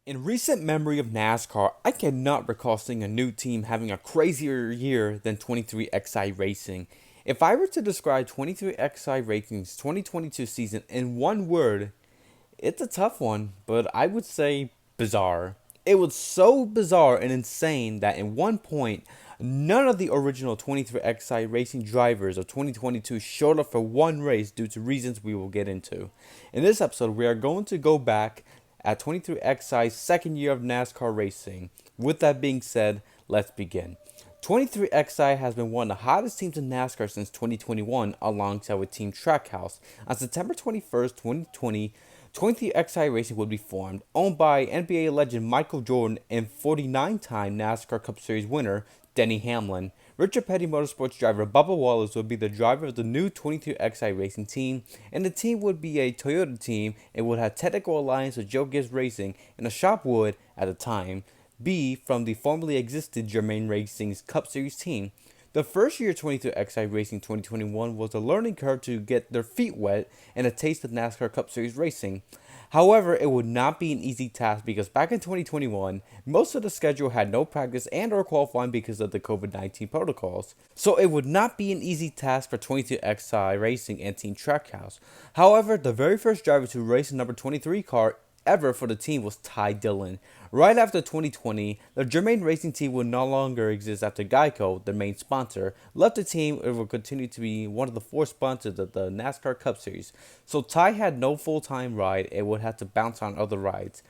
In recent memory of NASCAR, I cannot recall seeing a new team having a crazier year than 23XI Racing. If I were to describe 23XI Racing's 2022 season in one word, it's a tough one, but I would say bizarre. It was so bizarre and insane that in one point, none of the original 23XI Racing drivers of 2022 showed up for one race due to reasons we will get into. In this episode, we are going to go back at 23XI's second year of NASCAR racing. With that being said, let's begin. 23XI has been one of the hottest teams in NASCAR since 2021 alongside with Team Trackhouse. On September 21st, 2020, 23XI Racing would be formed, owned by NBA legend Michael Jordan and 49-time NASCAR Cup Series winner Denny Hamlin. Richard Petty Motorsports driver Bubba Wallace would be the driver of the new 23XI Racing team, and the team would be a Toyota team and would have technical alliance with Joe Gibbs Racing, and the shop would, at the time, be from the formerly existed Germain Racing's Cup Series team. The first year 23XI Racing 2021 was a learning curve to get their feet wet and a taste of NASCAR Cup Series racing. However, it would not be an easy task because back in 2021, most of the schedule had no practice and or qualifying because of the COVID-19 protocols. So it would not be an easy task for 22XI Racing and Team Trackhouse. However, the very first driver to race the number 23 car ever for the team was Dillon. Right after 2020, the Germain Racing team would no longer exist after Geico, their main sponsor, left the team. It will continue to be one of the four sponsors of the NASCAR Cup Series. So Ty had no full-time ride and would have to bounce on other rides.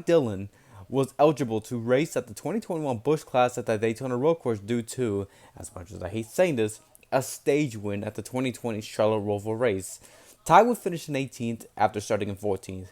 Dillon was eligible to race at the 2021 Busch Clash at the Daytona Road Course due to, as much as I hate saying this, a stage win at the 2020 Charlotte Roval race. Ty would finish in 18th after starting in 14th.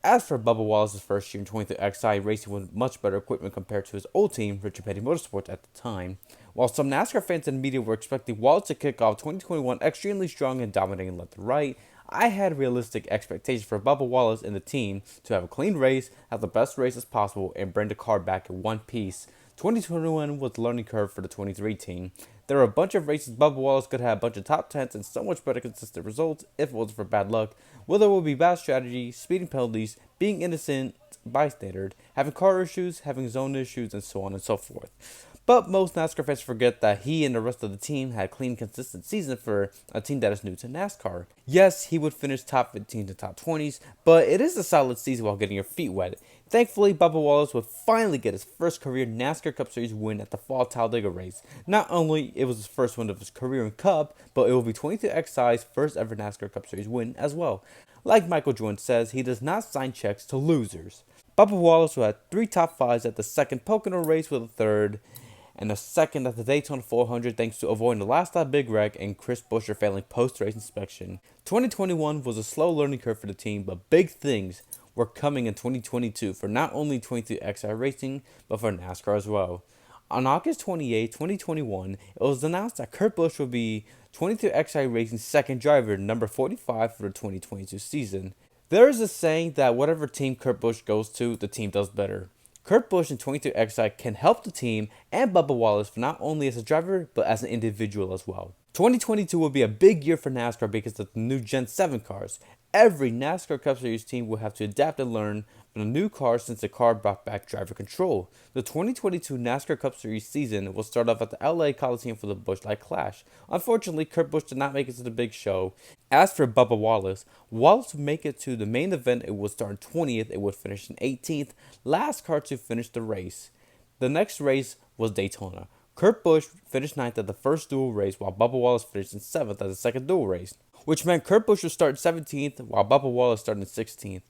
As for Bubba Wallace's first year in 23XI Racing with much better equipment compared to his old team, Richard Petty Motorsports, at the time. While some NASCAR fans and media were expecting Wallace to kick off 2021 extremely strong and dominating left to right, I had realistic expectations for Bubba Wallace and the team to have a clean race, have the best race as possible, and bring the car back in one piece. 2021 was a learning curve for the 23 team. There were a bunch of races Bubba Wallace could have a bunch of top 10s and so much better consistent results if it wasn't for bad luck, whether it would be bad strategy, speeding penalties, being innocent bystander, having car issues, having zone issues, and so on and so forth. But most NASCAR fans forget that he and the rest of the team had a clean, consistent season for a team that is new to NASCAR. Yes, he would finish top 15 to top 20s, but it is a solid season while getting your feet wet. Thankfully, Bubba Wallace would finally get his first career NASCAR Cup Series win at the Fall Talladega race. Not only it was his first win of his career in Cup, but it will be 23XI's first ever NASCAR Cup Series win as well. Like Michael Jordan says, he does not sign checks to losers. Bubba Wallace will have 3 top 5s at the second Pocono race with a third, and a second at the Daytona 400 thanks to avoiding the last stop big wreck and Chris Buescher failing post-race inspection. 2021 was a slow learning curve for the team, but big things were coming in 2022 for not only 22XI Racing, but for NASCAR as well. On August 28, 2021, it was announced that Kurt Busch would be 22XI Racing's second driver, number 45 for the 2022 season. There is a saying that whatever team Kurt Busch goes to, the team does better. Kurt Busch and 22XI can help the team and Bubba Wallace not only as a driver, but as an individual as well. 2022 will be a big year for NASCAR because of the new Gen 7 cars. Every NASCAR Cup Series team will have to adapt and learn from the new cars since the car brought back driver control. The 2022 NASCAR Cup Series season will start off at the LA Coliseum for the Busch Clash. Unfortunately, Kurt Busch did not make it to the big show. As for Bubba Wallace, Wallace would make it to the main event. It would start in 20th, it would finish in 18th, last car to finish the race. The next race was Daytona. Kurt Busch finished 9th at the first dual race, while Bubba Wallace finished in 7th at the second dual race, which meant Kurt Busch would start 17th, while Bubba Wallace started in 16th.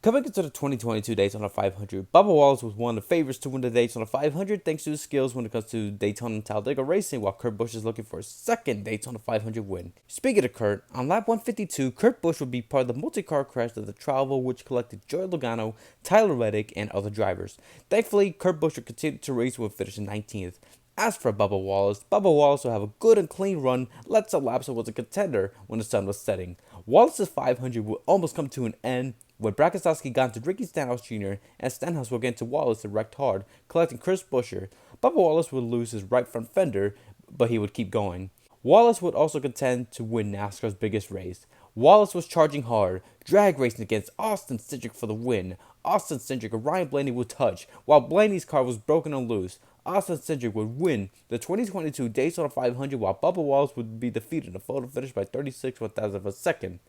Coming into the 2022 Daytona 500, Bubba Wallace was one of the favorites to win the Daytona 500 thanks to his skills when it comes to Daytona and Talladega racing, while Kurt Busch is looking for his second Daytona 500 win. Speaking of Kurt, on lap 152, Kurt Busch would be part of the multi-car crash of the Travel, which collected Joey Logano, Tyler Reddick, and other drivers. Thankfully, Kurt Busch would continue to race and would finish in 19th. As for Bubba Wallace will have a good and clean run, led some laps and was a contender when the sun was setting. Wallace's 500 would almost come to an end when Brakaskowski got into Ricky Stenhouse Jr. and Stenhouse would get into Wallace and wrecked hard, collecting Chris Buescher. Bubba Wallace would lose his right front fender, but he would keep going. Wallace would also contend to win NASCAR's biggest race. Wallace was charging hard, drag racing against Austin Cindric for the win. Austin Cindric and Ryan Blaney would touch. While Blaney's car was broken and loose, Austin Cindric would win the 2022 Daytona 500 while Bubba Wallace would be defeated in a photo finish by 36/1000 of a second.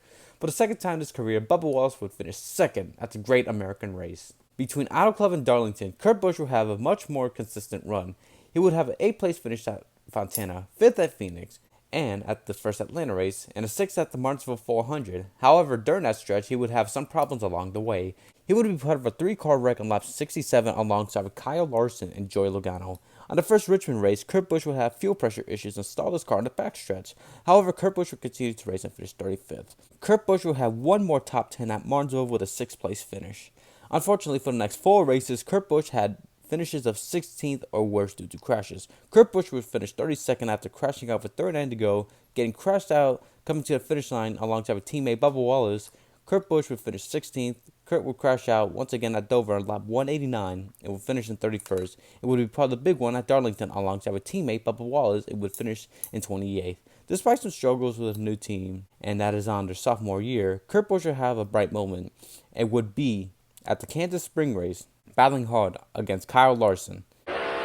For the second time in his career, Bubba Wallace would finish second at the Great American Race. Between Auto Club and Darlington, Kurt Busch would have a much more consistent run. He would have an 8th place finish at Fontana, 5th at Phoenix, and at the first Atlanta race, and a 6th at the Martinsville 400. However, during that stretch, he would have some problems along the way. He would be part of a 3-car wreck on lap 67 alongside Kyle Larson and Joey Logano. On the first Richmond race, Kurt Busch would have fuel pressure issues and stall his car in the backstretch. However, Kurt Busch would continue to race and finish 35th. Kurt Busch would have one more top 10 at Martinsville with a 6th place finish. Unfortunately, for the next 4 races, Kurt Busch had finishes of 16th or worse due to crashes. Kurt Busch would finish 32nd after crashing out with 39 to go, getting crashed out, coming to the finish line alongside with teammate Bubba Wallace. Kurt Busch would finish 16th. Kurt would crash out once again at Dover on lap 189 and would finish in 31st. It would be part of the big one at Darlington alongside with teammate Bubba Wallace. It would finish in 28th. Despite some struggles with a new team, and that is on their sophomore year, Kurt Busch would have a bright moment. It would be at the Kansas Spring Race, battling hard against Kyle Larson.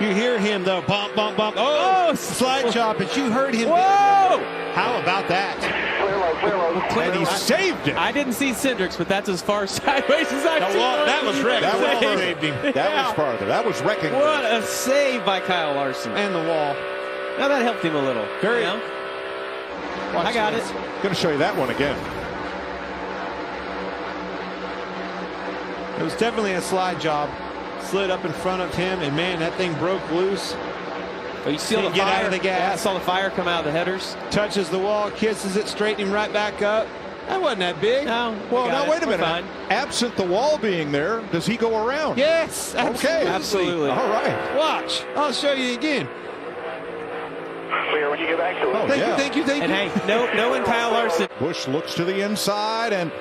You hear him though, bump, bump, bump. Oh, slide chop, but you heard him. Whoa! How about that? And he saved it. I didn't see Cindric's, but that's as far sideways as I've seen. That was wrecked. That saved him. That was farther. That was wrecking. What a save by Kyle Larson. And the wall. Now that helped him a little. Very. You know? I got it. Going to show you that one again. It was definitely a slide job. Slid up in front of him, and man, that thing broke loose. Oh, you see the Get fire? out of the gas. Yeah, I saw the fire come out of the headers. Touches the wall, kisses it, straightening him right back up. That wasn't that big. No. Well, now wait a minute. Fine. Absent the wall being there, does he go around? Yes, absolutely. Okay. Absolutely. All right. Watch. I'll show you again. Clear when you get back to it. Oh, Thank yeah. you, thank you, thank And you. hey, knowing Kyle Larson. Busch looks to the inside, and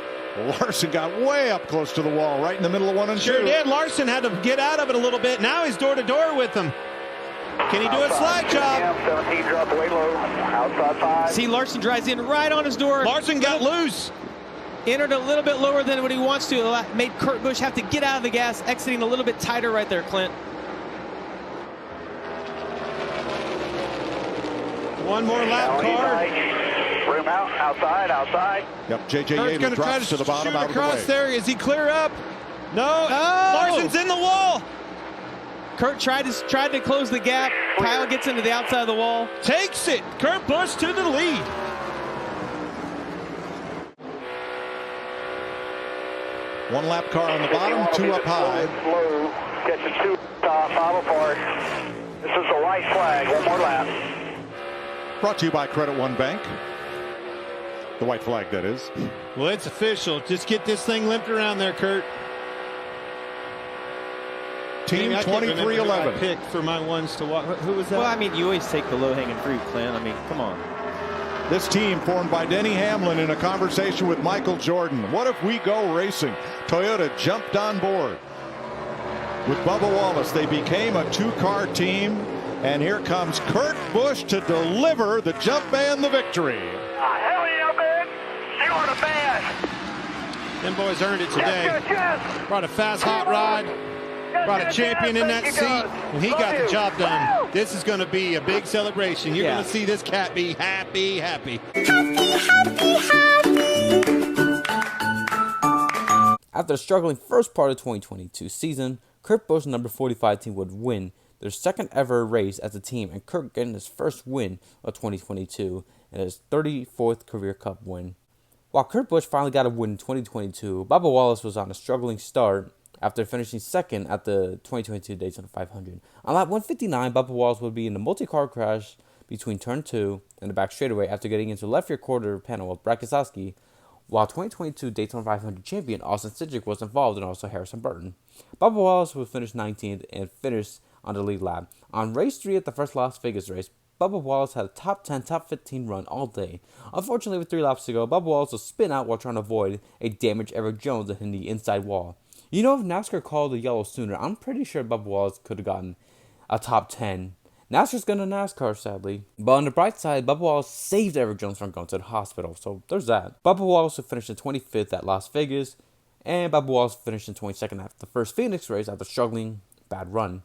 Larson got way up close to the wall, right in the middle of 1 and 2. Sure did. Larson had to get out of it a little bit. Now he's door to door with them. Can he do a slide job? 17 drop way low. Outside 5. See, Larson drives in right on his door. Larson got loose. Entered a little bit lower than what he wants to. Made Kurt Busch have to get out of the gas, exiting a little bit tighter right there, Clint. One more lap card. Room out. Outside. Yep, J.J. Kurt's Yeager going to try drops to the bottom shoot out of the way. across there. Is he clear up? No. Oh! Larson's in the wall. Kurt tried to close the gap. Kyle gets into the outside of the wall. Takes it. Kurt Busch to the lead. One lap car on the bottom, 2 up high. Low. Catching 2 top. 5 apart. This is the white flag. One more lap. Brought to you by Credit One Bank. The white flag, that is. Well, it's official. Just get this thing limped around there, Kurt. Team I can't remember who I 2311. picked for my ones to walk. Who was that? Well, I mean, you always take the low-hanging fruit, Clint. I mean, come on. This team formed by Denny Hamlin in a conversation with Michael Jordan. What if we go racing? Toyota jumped on board. With Bubba Wallace, they became a 2-car team. And here comes Kurt Busch to deliver the jump and the victory. Hell yeah, man. You are the best. Them boys earned it today. Yes. Brought a fast hot rod. Brought a champion in that seat, and he got the job done. This is going to be a big celebration. You're going to see this cat be happy. After the struggling first part of the 2022 season, Kurt Busch's number 45 team would win their second ever race as a team, and Kurt getting his first win of 2022 and his 34th career Cup win. While Kurt Busch finally got a win in 2022, Bubba Wallace was on a struggling start after finishing second at the 2022 Daytona 500. On lap 159, Bubba Wallace would be in a multi-car crash between turn 2 and the back straightaway after getting into the left rear quarter panel with Brad Keselowski, while 2022 Daytona 500 champion Austin Cindric was involved, and also Harrison Burton. Bubba Wallace would finish 19th and finish on the lead lap. On race 3 at the first Las Vegas race, Bubba Wallace had a top 10, top 15 run all day. Unfortunately, with 3 laps to go, Bubba Wallace would spin out while trying to avoid a damaged Eric Jones hitting the inside wall. You know, if NASCAR called the yellow sooner, I'm pretty sure Bubba Wallace could have gotten a top 10. NASCAR's gonna NASCAR, sadly. But on the bright side, Bubba Wallace saved Eric Jones from going to the hospital, so there's that. Bubba Wallace would finish in 25th at Las Vegas, and Bubba Wallace finished in 22nd after the first Phoenix race after struggling bad run.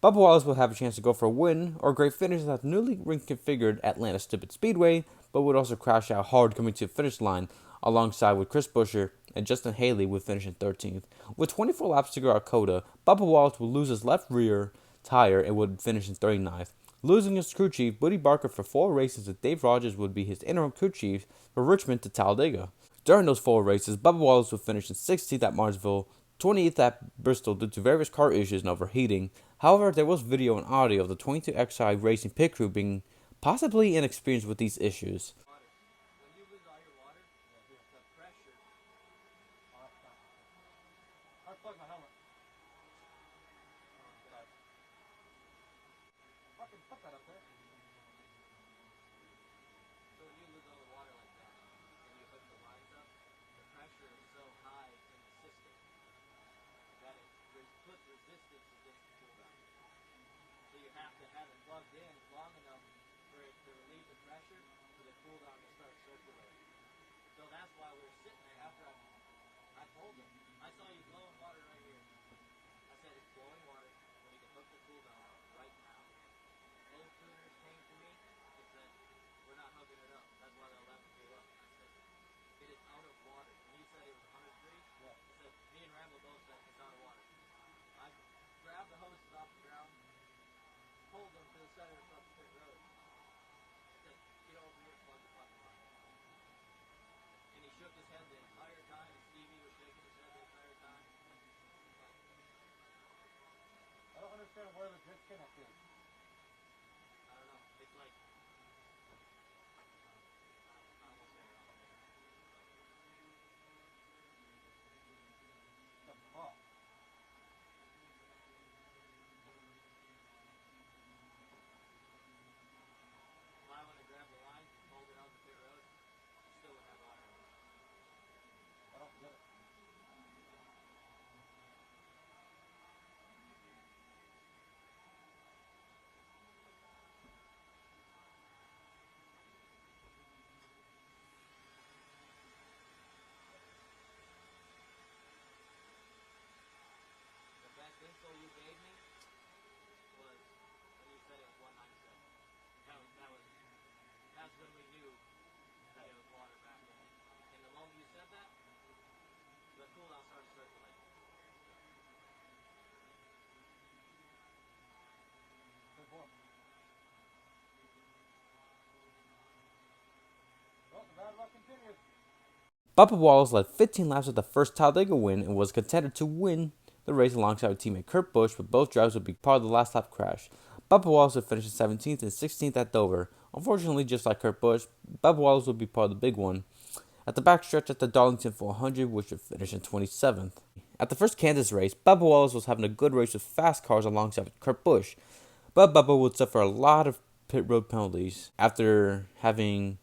Bubba Wallace will have a chance to go for a win or a great finish at the newly reconfigured Atlanta Stupid Speedway, but would also crash out hard coming to the finish line alongside with Chris Buescher and Justin Haley would finish in 13th. With 24 laps to go at Coda, Bubba Wallace will lose his left rear tire and would finish in 39th. Losing his crew chief, Buddy Barker, for 4 races, and Dave Rogers would be his interim crew chief for Richmond to Talladega. During those 4 races, Bubba Wallace would finish in 16th at Martinsville, 28th at Bristol due to various car issues and overheating. However, there was video and audio of the 22XI Racing pit crew being possibly inexperienced with these issues. So that's why we were sitting there after I told him. I saw you blowing water right here. I said, it's blowing water. We need to hook the cool down right now. Both tuners came to me and said, we're not hooking it up. That's why they'll let me up. I said, it is out of water. And you said it was 100 degrees? Yeah. I said, me and Randall both said it's out of water. I grabbed the hoses off the ground, pulled them to the center of the pit road. I said, get over here and plug the fucking line. And he shook his head the entire time, and Stevie was shaking his head the entire time. I don't understand where the disconnect is. I don't know. It's like... I almost said it wrong there. The fuck? If I want to grab the line, hold it on the pit road, still would have water. I don't get it. The best info you gave me was when you said it was 197. That's when we knew that it was water back in. And the moment you said that, the cool down started circulating. Good one. Well, the bad luck continues. Bubba Wallace led 15 laps at the first Talladega win and was contended to win the race alongside teammate Kurt Busch, but both drivers would be part of the last lap crash. Bubba Wallace would finish in 17th and 16th at Dover. Unfortunately, just like Kurt Busch, Bubba Wallace would be part of the big one at the backstretch at the Darlington 400, which would finish in 27th. At the first Kansas race, Bubba Wallace was having a good race with fast cars alongside Kurt Busch, but Bubba would suffer a lot of pit road penalties after having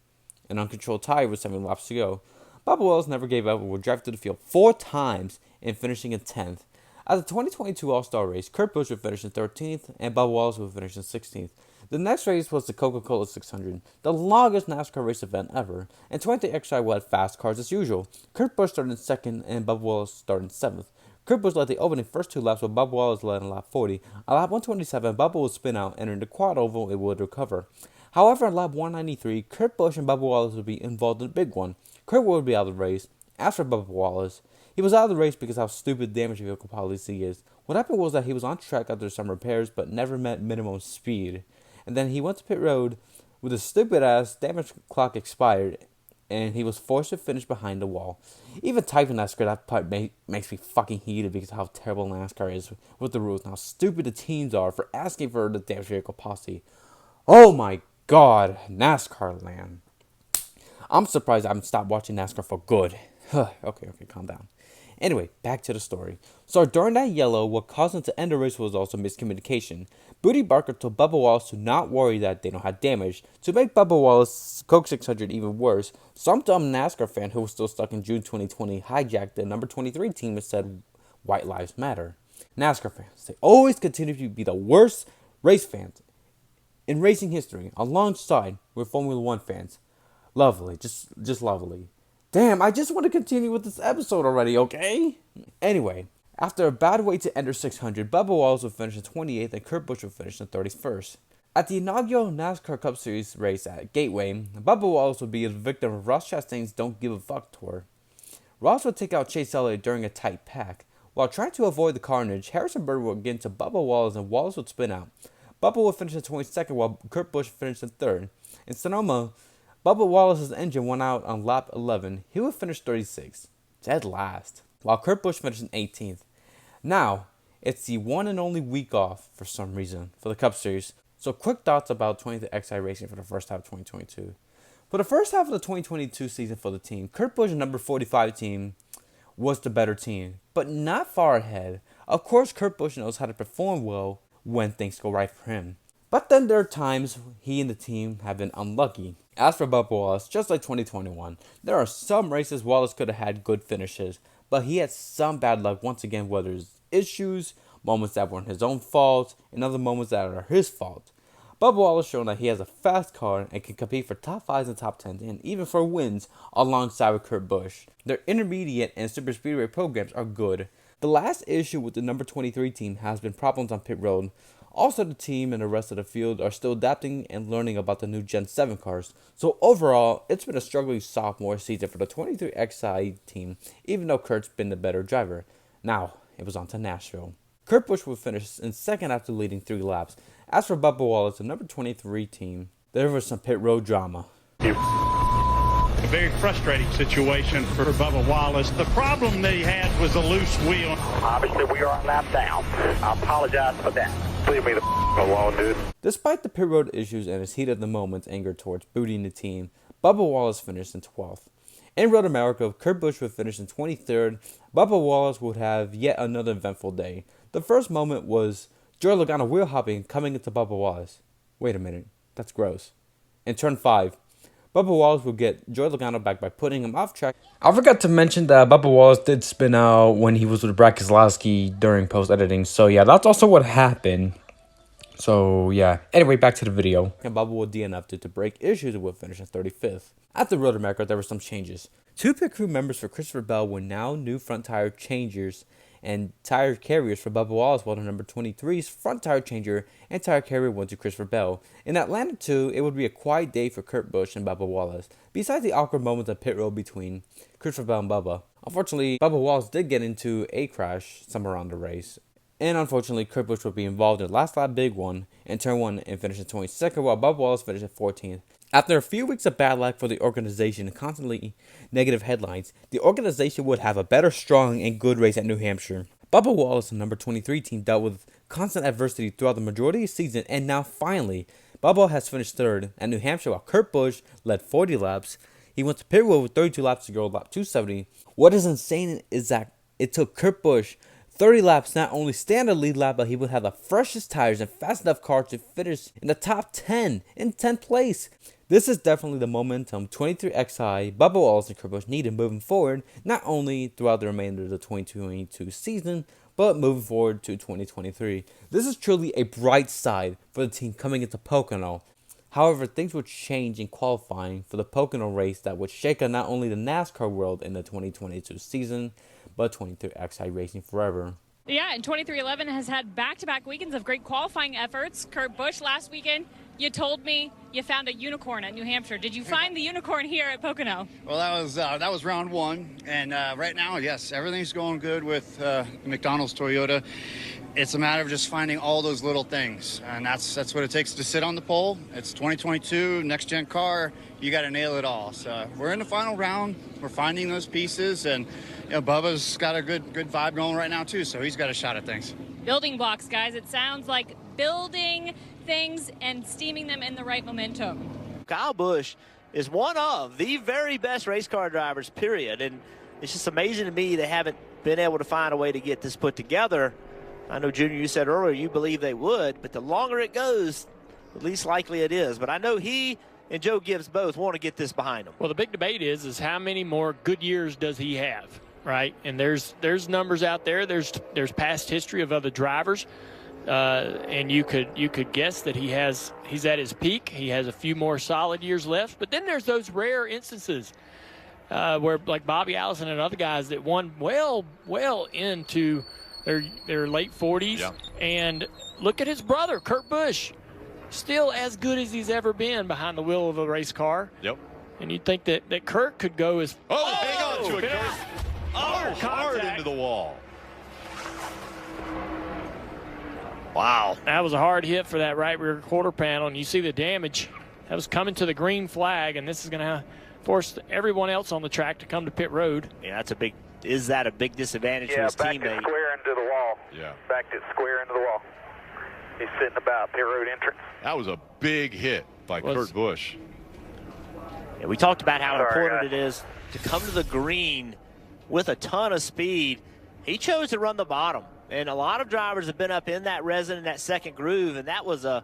an uncontrolled tire with 7 laps to go. Bubba Wallace never gave up and would drive to the field 4 times and finishing in 10th. At the 2022 All-Star race, Kurt Busch would finish in 13th and Bubba Wallace would finish in 16th. The next race was the Coca-Cola 600, the longest NASCAR race event ever, and 23XI will have fast cars as usual. Kurt Busch started in 2nd and Bubba Wallace started in 7th. Kurt Busch led the opening first 2 laps, while Bubba Wallace led in lap 40. At lap 127, Bubba would spin out, entering the quad oval and would recover. However, at lap 193, Kurt Busch and Bubba Wallace would be involved in a big one. Kurt would be out of the race. As for Bubba Wallace, he was out of the race because of how stupid damage vehicle policy is. What happened was that he was on track after some repairs, but never met minimum speed. And then he went to pit road with a stupid ass damage clock expired, and he was forced to finish behind the wall. Even typing that script, that part makes me fucking heated because of how terrible NASCAR is with the rules and how stupid the teams are for asking for the damage vehicle policy. Oh my god, NASCAR land. I'm surprised I haven't stopped watching NASCAR for good. Okay, calm down. Anyway, back to the story. So during that yellow, what caused them to end the race was also miscommunication. Buddy Barker told Bubba Wallace to not worry that they don't have damage. To make Bubba Wallace's Coke 600 even worse, some dumb NASCAR fan who was still stuck in June 2020 hijacked the number 23 team and said, "White Lives Matter." NASCAR fans, they always continue to be the worst race fans in racing history, alongside with Formula One fans. Lovely, just lovely. Damn, I just want to continue with this episode already, okay? Anyway, after a bad way to enter 600, Bubba Wallace would finish in 28th and Kurt Busch would finish in 31st. At the inaugural NASCAR Cup Series race at Gateway, Bubba Wallace would be a victim of Ross Chastain's Don't Give a Fuck tour. Ross would take out Chase Elliott during a tight pack. While trying to avoid the carnage, Harrison Burton would get into Bubba Wallace and Wallace would spin out. Bubba would finish in 22nd while Kurt Busch finished in 3rd. In Sonoma, Bubba Wallace's engine went out on lap 11. He would finish 36th, dead last, while Kurt Busch finished in 18th. Now, it's the one and only week off for some reason for the Cup Series. So quick thoughts about 23XI Racing for the first half of 2022. For the first half of the 2022 season for the team, Kurt Busch's number 45 team was the better team, but not far ahead. Of course, Kurt Busch knows how to perform well when things go right for him. But then there are times he and the team have been unlucky. As for Bubba Wallace, just like 2021, there are some races Wallace could have had good finishes, but he had some bad luck once again, whether it's issues, moments that weren't his own fault, and other moments that are his fault. Bubba Wallace shown that he has a fast car and can compete for top 5s and top 10s and even for wins alongside with Kurt Busch. Their intermediate and super speedway programs are good. The last issue with the number 23 team has been problems on pit road. Also, the team and the rest of the field are still adapting and learning about the new Gen 7 cars. So overall, it's been a struggling sophomore season for the 23XI team, even though Kurt's been the better driver. Now, it was on to Nashville. Kurt Busch would finish in 2nd after leading 3 laps. As for Bubba Wallace, the number 23 team, there was some pit road drama. A very frustrating situation for Bubba Wallace. The problem that he had was a loose wheel. Obviously, we are on lap down. I apologize for that. Leave me the alone, dude. Despite the pit road issues and his heat of the moment's anger towards booting the team, Bubba Wallace finished in 12th. In Road America, Kurt Busch would finish in 23rd. Bubba Wallace would have yet another eventful day. The first moment was Joey Logano wheel hopping coming into Bubba Wallace. Wait a minute, that's gross. In turn 5, Bubba Wallace would get Joey Logano back by putting him off track. I forgot to mention that Bubba Wallace did spin out when he was with Brad Keselowski during post-editing. So yeah, that's also what happened. So yeah, anyway, back to the video. And Bubba would DNF due to brake issues and would finish in 35th. At the Road America, there were some changes. 2 pit crew members for Christopher Bell were now new front tire changers and tire carriers for Bubba Wallace, while the number 23's front tire changer and tire carrier went to Christopher Bell. In Atlanta too, it would be a quiet day for Kurt Busch and Bubba Wallace, besides the awkward moments of pit road between Christopher Bell and Bubba. Unfortunately, Bubba Wallace did get into a crash somewhere around the race. And unfortunately, Kurt Busch would be involved in the last lap big one in turn 1 and finish in 22nd, while Bubba Wallace finished at 14th. After a few weeks of bad luck for the organization and constantly negative headlines, the organization would have a better, strong, and good race at New Hampshire. Bubba Wallace, the number 23 team, dealt with constant adversity throughout the majority of the season, and now finally, Bubba has finished 3rd at New Hampshire while Kurt Busch led 40 laps. He went to pit road with 32 laps to go, lap 270. What is insane is that it took Kurt Busch 30 laps, not only stand a lead lap, but he would have the freshest tires and fast enough car to finish in the top 10 in 10th place. This is definitely the momentum 23XI, Bubba Wallace, and Kurt Busch needed moving forward, not only throughout the remainder of the 2022 season, but moving forward to 2023. This is truly a bright side for the team coming into Pocono. However, things would change in qualifying for the Pocono race that would shake up not only the NASCAR world in the 2022 season, but 23XI Racing forever. Yeah, and 23XI has had back-to-back weekends of great qualifying efforts. Kurt Busch last weekend, you told me you found a unicorn at New Hampshire. Did you find the unicorn here at Pocono? Well, that was round 1, and right now, yes, everything's going good with McDonald's Toyota. It's a matter of just finding all those little things, and that's what it takes to sit on the pole. It's 2022, next-gen car. You got to nail it all. So we're in the final round. We're finding those pieces, and Bubba's got a good vibe going right now too. So he's got a shot at things. Building blocks, guys. It sounds like building things and steaming them in the right momentum. Kyle Busch is one of the very best race car drivers, period. And it's just amazing to me they haven't been able to find a way to get this put together. I know, Junior, you said earlier you believe they would, but the longer it goes, the least likely it is. But I know he and Joe Gibbs both want to get this behind them. Well, the big debate is how many more good years does he have, right? And there's numbers out there. There's past history of other drivers, and you could guess that he's at his peak. He has a few more solid years left. But then there's those rare instances where like Bobby Allison and other guys that won well into their late 40s. Yeah. And look at his brother, Kurt Busch, still as good as he's ever been behind the wheel of a race car. Yep. And you'd think that Kurt could go as hang on to it, Kurt. Hard into the wall. Wow. That was a hard hit for that right rear quarter panel, and you see the damage. That was coming to the green flag, and this is going to force everyone else on the track to come to pit road. Yeah, is that a big disadvantage for his teammate? Yeah, backed it square into the wall. Yeah. Backed it square into the wall. He's sitting about pit road entrance. That was a big hit by Kurt Busch. Yeah, we talked about how important it is to come to the green with a ton of speed. He chose to run the bottom, and a lot of drivers have been up in that resin, in that second groove, and that was a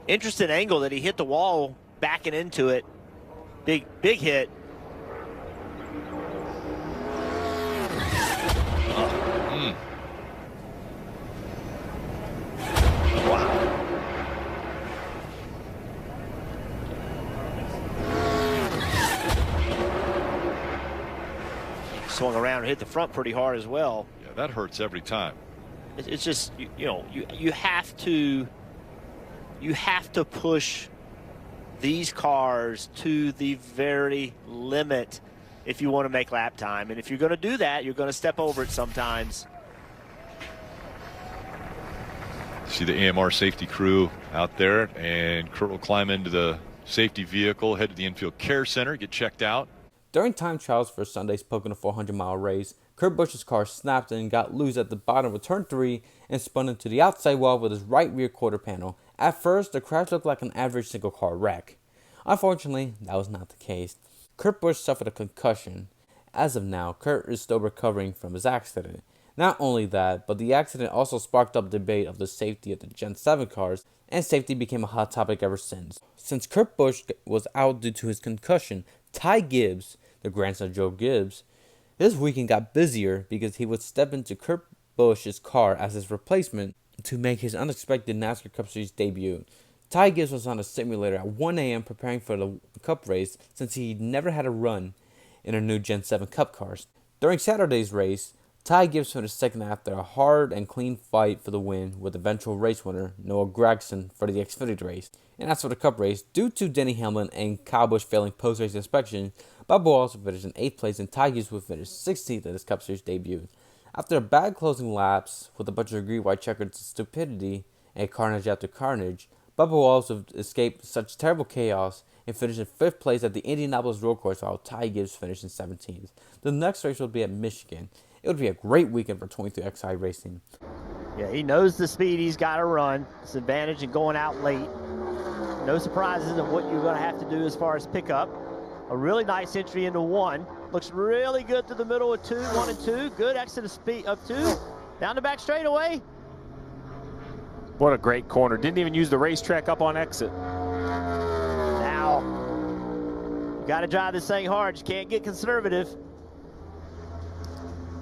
interesting angle that he hit the wall backing into it. Big hit. Swung around and hit the front pretty hard as well. Yeah, that hurts every time. It's just you have to push these cars to the very limit if you want to make lap time, and if you're going to do that, you're going to step over it sometimes. See the AMR safety crew out there, and Kurt will climb into the safety vehicle, head to the infield care center, get checked out. During time trials for Sunday's Pocono 400-mile race, Kurt Busch's car snapped and got loose at the bottom of turn 3 and spun into the outside wall with his right rear quarter panel. At first, the crash looked like an average single-car wreck. Unfortunately, that was not the case. Kurt Busch suffered a concussion. As of now, Kurt is still recovering from his accident. Not only that, but the accident also sparked up debate of the safety of the Gen 7 cars, and safety became a hot topic ever since. Since Kurt Busch was out due to his concussion, Ty Gibbs, the grandson of Joe Gibbs, this weekend got busier because he would step into Kurt Busch's car as his replacement to make his unexpected NASCAR Cup Series debut. Ty Gibbs was on a simulator at 1 a.m. preparing for the Cup race since he never had a run in a new Gen 7 Cup cars. During Saturday's race, Ty Gibbs finished second after a hard and clean fight for the win with eventual race winner Noah Gragson for the Xfinity race. And as for the Cup race, due to Denny Hamlin and Kyle Busch failing post-race inspection, Bubba Wallace would finish in 8th place and Ty Gibbs would finish 16th at his Cup Series debut. After a bad closing laps with a bunch of green-white checkered stupidity and carnage after carnage, Bubba Wallace would escape such terrible chaos and finish in 5th place at the Indianapolis Road Course while Ty Gibbs finished in 17th. The next race will be at Michigan. It would be a great weekend for 22XI racing. Yeah, he knows the speed he's got to run. It's an advantage in going out late. No surprises of what you're going to have to do as far as pickup. A really nice entry into 1. Looks really good through the middle of 1 and 2. Good exit of speed of 2. Down the back straightaway. What a great corner. Didn't even use the racetrack up on exit. Now, you got to drive this thing hard. You can't get conservative.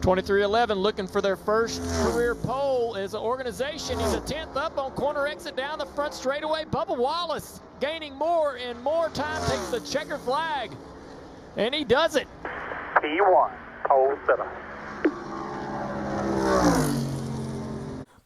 2311 looking for their first career pole as an organization. He's a 10th up on corner exit down the front straightaway. Bubba Wallace gaining more and more time, takes the checker flag, and he does it. P1, pole setup.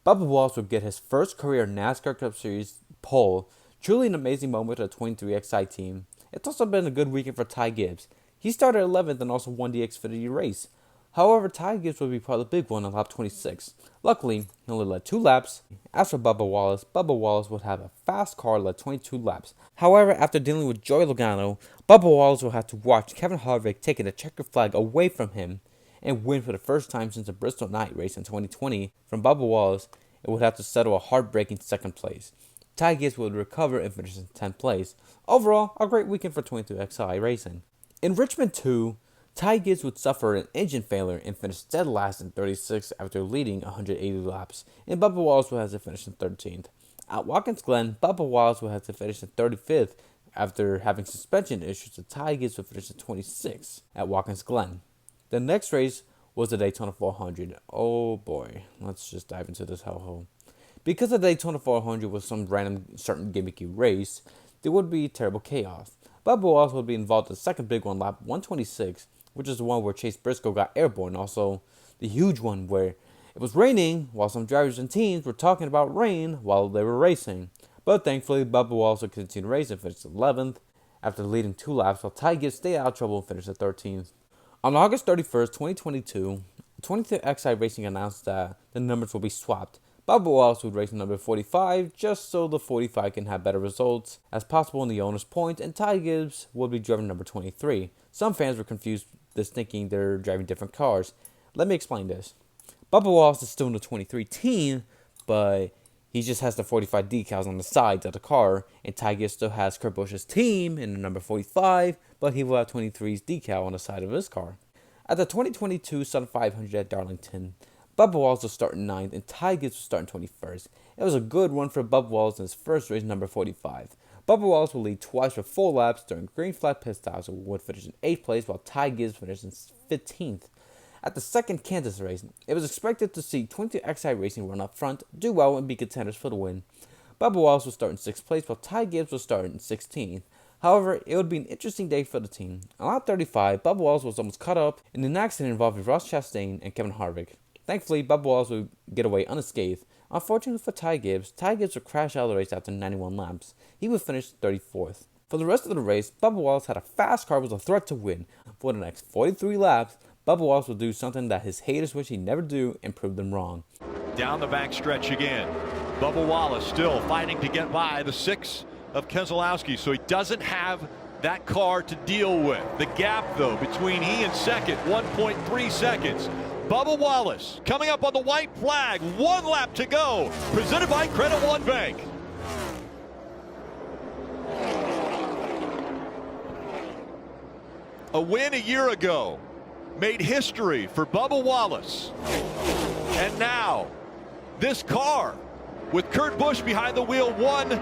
Bubba Wallace would get his first career NASCAR Cup Series pole. Truly an amazing moment for the 23XI team. It's also been a good weekend for Ty Gibbs. He started 11th and also won the Xfinity race. However, Ty Gibbs would be part of the big one on lap 26. Luckily, he only led 2 laps. As for Bubba Wallace would have a fast car led 22 laps. However, after dealing with Joey Logano, Bubba Wallace will have to watch Kevin Harvick taking the checker flag away from him and win for the first time since the Bristol Night race in 2020. From Bubba Wallace, it would have to settle a heartbreaking 2nd place. Ty Gibbs would recover and finish in 10th place. Overall, a great weekend for 22XI racing. In Richmond 2, Ty Gibbs would suffer an engine failure and finish dead last in 36th after leading 180 laps, and Bubba Wallace would have to finish in 13th. At Watkins Glen, Bubba Wallace would have to finish in 35th after having suspension issues, so Ty Gibbs would finish in 26th at Watkins Glen. The next race was the Daytona 400. Oh boy, let's just dive into this hellhole. Because the Daytona 400 was some random, certain gimmicky race, there would be terrible chaos. Bubba Wallace would be involved in the second big one, lap 126, which is the one where Chase Briscoe got airborne. Also, the huge one where it was raining while some drivers and teams were talking about rain while they were racing. But thankfully, Bubba Wallace would continue to race and finish 11th after leading 2 laps, while Ty Gibbs stayed out of trouble and finished at 13th. On August 31st, 2022, 23XI Racing announced that the numbers will be swapped. Bubba Wallace would race number 45 just so the 45 can have better results as possible in the owner's points, and Ty Gibbs would be driving number 23. Some fans were confused with this, thinking they're driving different cars. Let me explain this. Bubba Wallace is still in the 23 team, but he just has the 45 decals on the sides of the car, and Ty Gibbs still has Kurt Busch's team in the number 45, but he will have 23's decal on the side of his car. At the 2022 Sun 500 at Darlington, Bubba Wallace was starting 9th, and Ty Gibbs was starting 21st. It was a good run for Bubba Wallace in his first race, number 45. Bubba Wallace will lead twice for 4 laps during green flag pit stops, and would finish in 8th place, while Ty Gibbs finished in 15th. At the second Kansas race, it was expected to see 20XI Racing run up front, do well, and be contenders for the win. Bubba Wallace was starting 6th place, while Ty Gibbs was starting 16th. However, it would be an interesting day for the team. On lap 35, Bubba Wallace was almost caught up in an accident involving Ross Chastain and Kevin Harvick. Thankfully, Bubba Wallace would get away unscathed. Unfortunately for Ty Gibbs would crash out of the race after 91 laps. He would finish 34th. For the rest of the race, Bubba Wallace had a fast car with a threat to win. For the next 43 laps, Bubba Wallace will do something that his haters wish he'd never do and prove them wrong. Down the back stretch again. Bubba Wallace still fighting to get by the 6 of Keselowski, so he doesn't have that car to deal with. The gap, though, between he and second, 1.3 seconds. Bubba Wallace coming up on the white flag. 1 lap to go. Presented by Credit One Bank. A win a year ago made history for Bubba Wallace. And now, this car with Kurt Busch behind the wheel won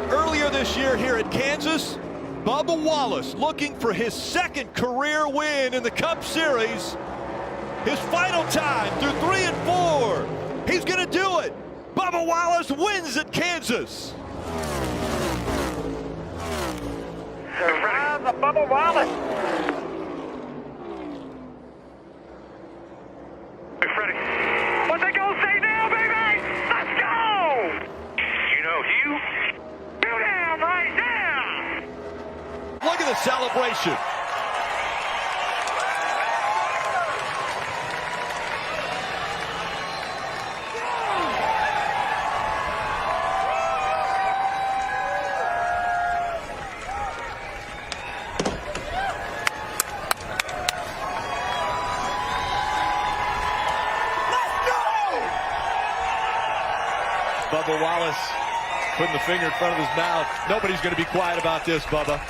earlier this year here at Kansas. Bubba Wallace looking for his second career win in the Cup Series. His final time through 3 and 4. He's going to do it. Bubba Wallace wins at Kansas. Survive the Bubba Wallace. Freddie. What they gonna say now, baby? Let's go! You know Hugh? Go down right now! Look at the celebration. Bubba Wallace putting the finger in front of his mouth. Nobody's going to be quiet about this, Bubba.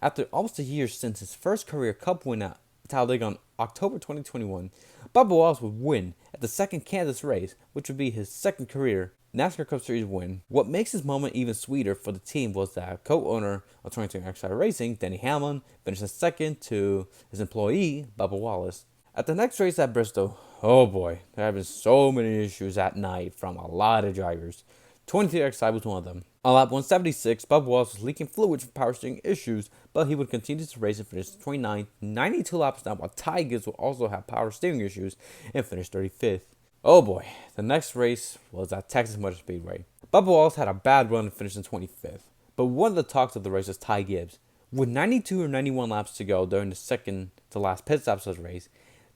After almost a year since his first career Cup win at Talladega on October 2021, Bubba Wallace would win at the second Kansas race, which would be his second career NASCAR Cup Series win. What makes this moment even sweeter for the team was that co-owner of 23XI Racing, Denny Hamlin, finished second to his employee, Bubba Wallace. At the next race at Bristol, oh boy, there have been so many issues at night from a lot of drivers. 23XI was one of them. On lap 176, Bubba Wallace was leaking fluid from power steering issues, but he would continue to race and finish 29th, 92 laps down, while Ty Gibbs would also have power steering issues and finish 35th. Oh boy, the next race was at Texas Motor Speedway. Bubba Wallace had a bad run and finished in 25th, but one of the talks of the race was Ty Gibbs. With 92 or 91 laps to go during the second to last pit stops of the race,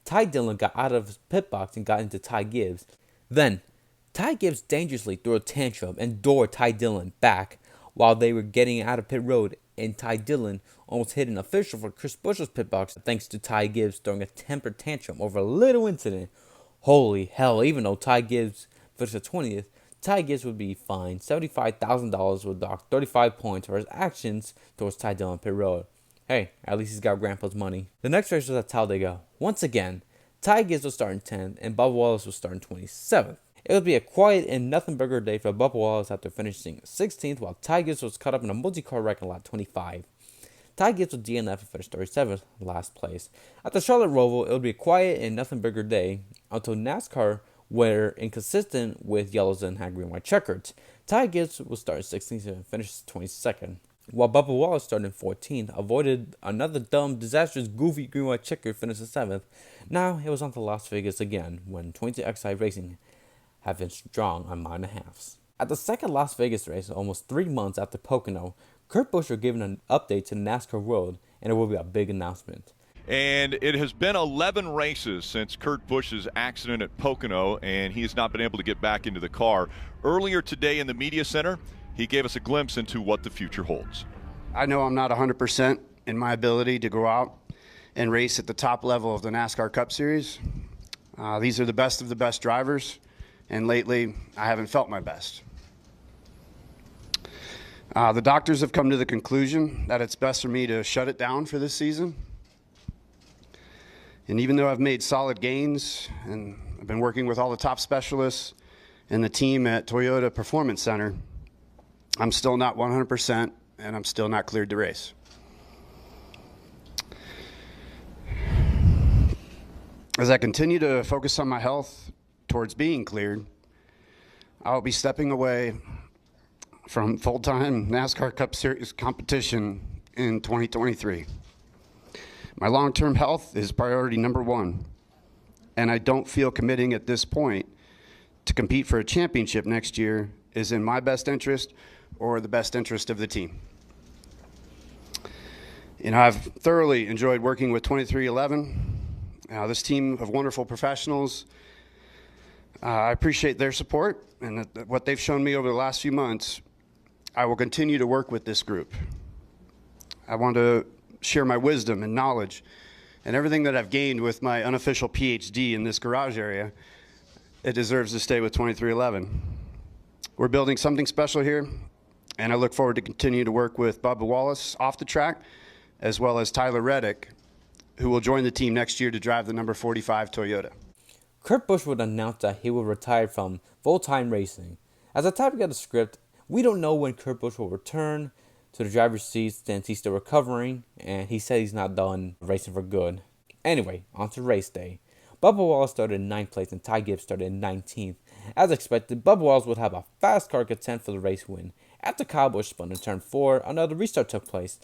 Dillon got out of his pit box and got into Ty Gibbs. Then, Ty Gibbs dangerously threw a tantrum and doored Dillon back while they were getting out of pit road, and Dillon almost hit an official for Chris Busch's pit box thanks to Ty Gibbs throwing a temper tantrum over a little incident. Holy hell, even though Ty Gibbs finished the 20th, Ty Gibbs would be fined $75,000 with docked 35 points for his actions towards Dillon pit road. Hey, at least he's got grandpa's money. The next race was at Talladega. Once again, Ty Gibbs was starting 10th and Bubba Wallace was starting 27th. It would be a quiet and nothing burger day for Bubba Wallace after finishing 16th, while Ty Gibbs was caught up in a multi-car wreck in lap 25. Ty Gibbs with DNF and finished 37th, last place. At the Charlotte Roval, it would be a quiet and nothing burger day until NASCAR were inconsistent with yellows and had green-white checkers. Ty Gibbs was starting 16th and finished 22nd. while Bubba Wallace started in 14th, avoided another dumb, disastrous, goofy green-white checker finish in 7th. Now it was on to Las Vegas again, when 22XI Racing have been strong on mile and a halves. At the second Las Vegas race, almost 3 months after Pocono, Kurt Busch are giving an update to the NASCAR world, and it will be a big announcement. And it has been 11 races since Kurt Busch's accident at Pocono, and he has not been able to get back into the car. Earlier today in the media center, he gave us a glimpse into what the future holds. I know I'm not 100% in my ability to go out and race at the top level of the NASCAR Cup Series. These are the best of the best drivers, and lately I haven't felt my best. The doctors have come to the conclusion that it's best for me to shut it down for this season. And even though I've made solid gains and I've been working with all the top specialists and the team at Toyota Performance Center, I'm still not 100% and I'm still not cleared to race. As I continue to focus on my health towards being cleared, I'll be stepping away from full-time NASCAR Cup Series competition in 2023. My long-term health is priority number one, and I don't feel committing at this point to compete for a championship next year is in my best interest or the best interest of the team. You know, I've thoroughly enjoyed working with 2311. This team of wonderful professionals. I appreciate their support and what they've shown me over the last few months. I will continue to work with this group. I want to share my wisdom and knowledge and everything that I've gained with my unofficial PhD in this garage area. It deserves to stay with 2311. We're building something special here, and I look forward to continue to work with Bubba Wallace off the track, as well as Tyler Reddick, who will join the team next year to drive the number 45 Toyota. Kurt Busch would announce that he will retire from full-time racing. As I type together the script, we don't know when Kurt Busch will return to the driver's seat since he's still recovering, and he said he's not done racing for good. Anyway, on to race day. Bubba Wallace started in 9th place and Ty Gibbs started in 19th. As expected, Bubba Wallace would have a fast car contend for the race win. After Kyle Busch spun in turn 4, another restart took place.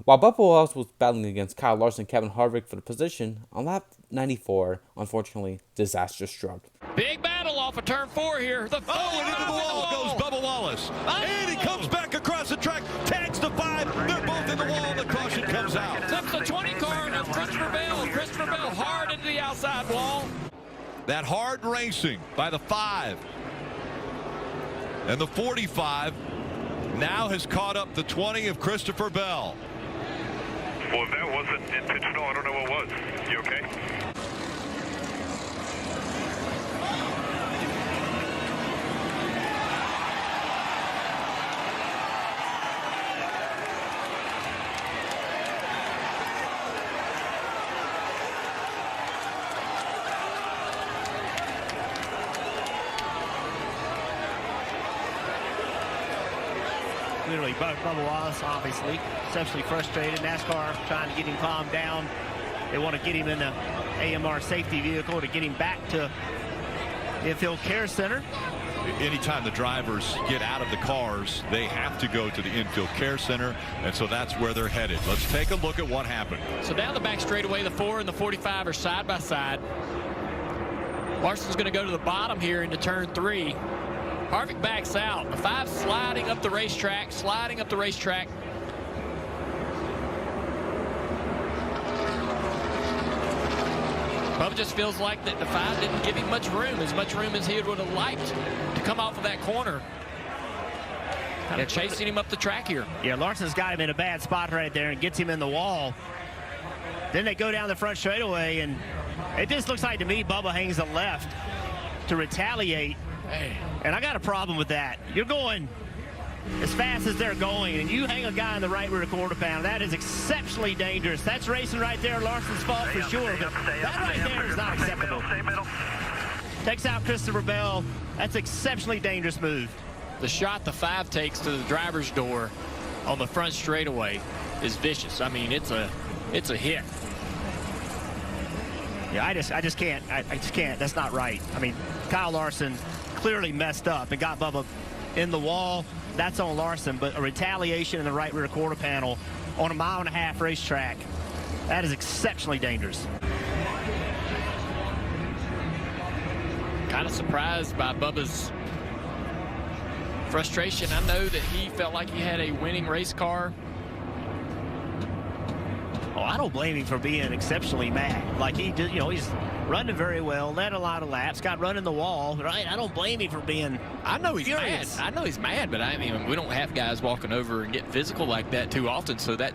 While Bubba Wallace was battling against Kyle Larson and Kevin Harvick for the position, on lap 94, unfortunately, disaster struck. Big battle off of turn 4 here. And into the wall goes Bubba Wallace. And he comes back across the track, tags the 5. They're both in the wall, and the caution comes out. Tips the 20 car of Christopher Bell. Christopher Bell hard into the outside wall. That hard racing by the 5. And the 45 now has caught up the 20 of Christopher Bell. Well, if that wasn't intentional, I don't know what was. You okay? Literally, Bubba Wallace, obviously, exceptionally frustrated. NASCAR trying to get him calmed down. They want to get him in the AMR safety vehicle to get him back to the Infield Care Center. Anytime the drivers get out of the cars, they have to go to the Infield Care Center, and so that's where they're headed. Let's take a look at what happened. So down the back straightaway, the 4 and the 45 are side by side. Larson's going to go to the bottom here into turn 3. Harvick backs out. The 5 sliding up the racetrack, Bubba just feels like that the 5 didn't give him much room as he would have liked to come off of that corner. Kind of chasing him up the track here. Yeah, Larson's got him in a bad spot right there and gets him in the wall. Then they go down the front straightaway, and it just looks like to me Bubba hangs a left to retaliate. And I got a problem with that. You're going as fast as they're going, and you hang a guy in the right rear quarter pound. That is exceptionally dangerous. That's racing right there. Larson's fault for sure, but that right there is not acceptable. Takes out Christopher Bell. That's exceptionally dangerous move. The shot the 5 takes to the driver's door on the front straightaway is vicious. I mean, it's a hit. Yeah, I just can't. That's not right. I mean, Kyle Larson clearly messed up and got Bubba in the wall, that's on Larson, but a retaliation in the right rear quarter panel on a 1.5 mile racetrack, that is exceptionally dangerous. Kind of surprised by Bubba's frustration. I know that he felt like he had a winning race car. Oh, I don't blame him for being exceptionally mad. Like he did, he's running very well, led a lot of laps, got running the wall, right? I don't blame him for being I know he's furious. mad. I know he's mad, but I mean, we don't have guys walking over and get physical like that too often, so that